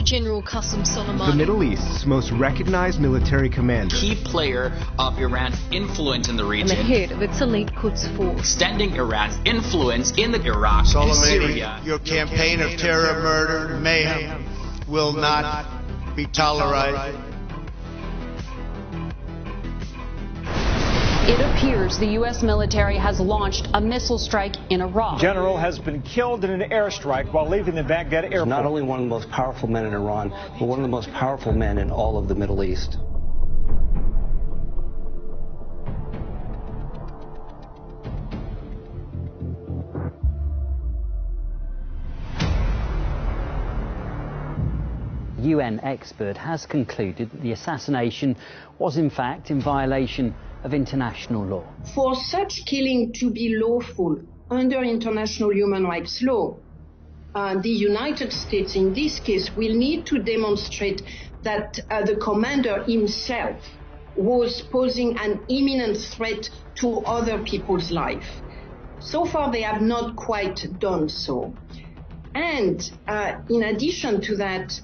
General Qasem Soleimani, the Middle East's most recognized military commander, key player of Iran's influence in the region, and the head of its elite Quds force, extending Iran's influence in the Iraq and Syria. Your campaign of terror, murder, mayhem will not be tolerated. It appears the U.S. military has launched a missile strike in Iraq. General has been killed in an airstrike while leaving the Baghdad airport. Not only one of the most powerful men in Iran, but one of the most powerful men in all of the Middle East. UN expert has concluded that the assassination was in fact in violation of international law. For such killing to be lawful under international human rights law, the United States in this case will need to demonstrate that the commander himself was posing an imminent threat to other people's life. So far they have not quite done so. And in addition to that,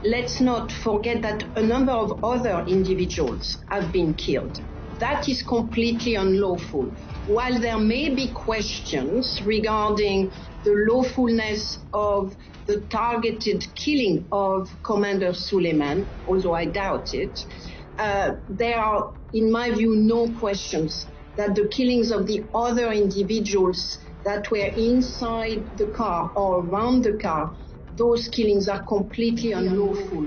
let's not forget that a number of other individuals have been killed. That is completely unlawful. While there may be questions regarding the lawfulness of the targeted killing of Commander Soleiman, although I doubt it, there are, in my view, no questions that the killings of the other individuals that were inside the car or around the car, those killings are completely unlawful.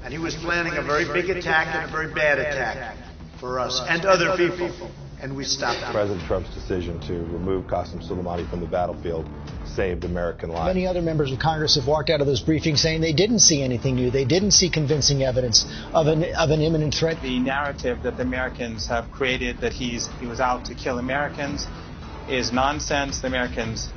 And he was planning a very big attack and a very bad attack for us and other people. And we stopped him. President Trump's decision to remove Qasem Soleimani from the battlefield saved American lives. Many other members of Congress have walked out of those briefings saying they didn't see anything new. They didn't see convincing evidence of an imminent threat. The narrative that the Americans have created that he was out to kill Americans is nonsense. The Americans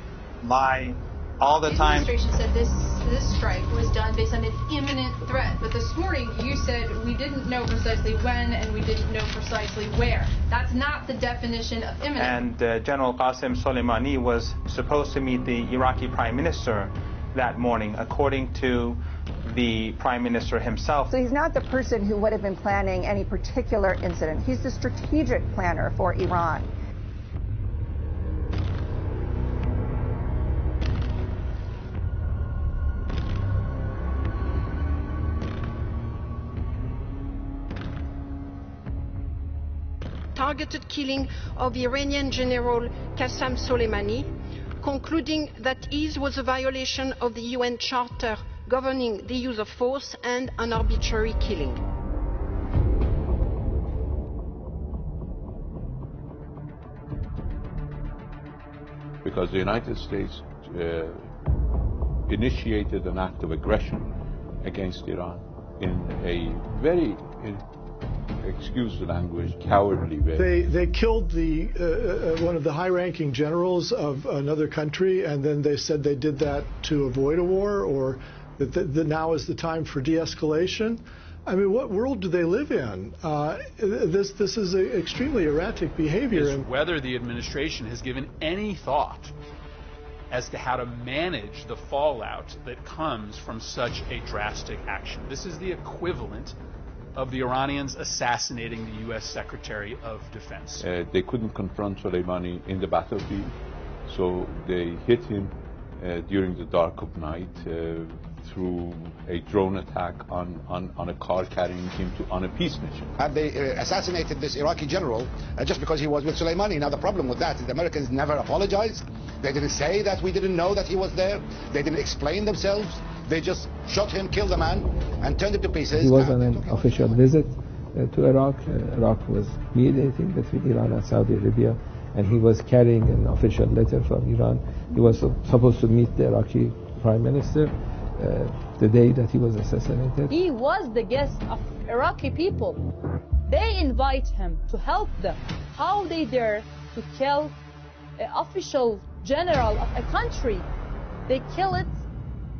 lie all the time. The administration said this strike was done based on an imminent threat, but this morning you said we didn't know precisely when and we didn't know precisely where. That's not the definition of imminent. And General Qasem Soleimani was supposed to meet the Iraqi Prime Minister that morning, according to the Prime Minister himself. So he's not the person who would have been planning any particular incident. He's the strategic planner for Iran. Targeted killing of Iranian General Qasem Soleimani, concluding that his was a violation of the UN Charter governing the use of force and an arbitrary killing. Because the United States initiated an act of aggression against Iran in a very excuse the language, cowardly way. They killed one of the high-ranking generals of another country, and then they said they did that to avoid a war, or that now is the time for de-escalation. I mean, what world do they live in? This is extremely erratic behavior. Is whether the administration has given any thought as to how to manage the fallout that comes from such a drastic action. This is the equivalent of the Iranians assassinating the U.S. Secretary of Defense. They couldn't confront Soleimani in the battlefield, so they hit him during the dark of night through a drone attack on a car carrying him on a peace mission. Had they assassinated this Iraqi general just because he was with Soleimani? Now the problem with that is the Americans never apologized. They didn't say that we didn't know that he was there. They didn't explain themselves. They just shot him, killed the man, and turned him to pieces. He was on an official visit to Iraq. Iraq was mediating between Iran and Saudi Arabia, and he was carrying an official letter from Iran. He was supposed to meet the Iraqi Prime Minister the day that he was assassinated. He was the guest of Iraqi people. They invite him to help them. How they dare to kill an official general of a country? They kill it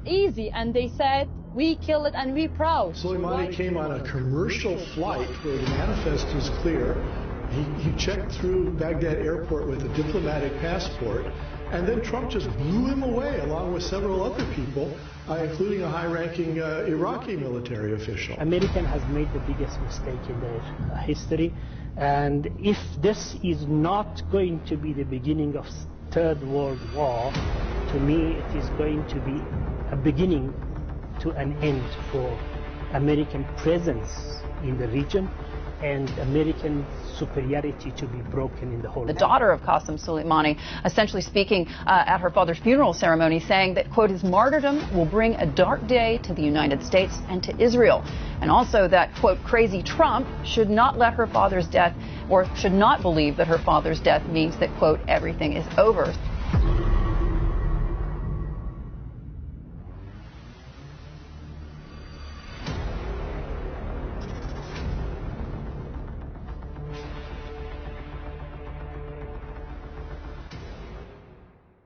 easy, and they said, we kill it and we proud. Soleimani came on a commercial flight where the manifest is clear. He checked through Baghdad airport with a diplomatic passport, and then Trump just blew him away along with several other people, including a high-ranking Iraqi military official. America has made the biggest mistake in their history, and if this is not going to be the beginning of Third World War, to me it is going to be a beginning to an end for American presence in the region and American superiority to be broken in the whole. The daughter of Qasem Soleimani essentially speaking at her father's funeral ceremony, saying that, quote, his martyrdom will bring a dark day to the United States and to Israel. And also that, quote, crazy Trump should not let her father's death, or should not believe that her father's death means that, quote, everything is over.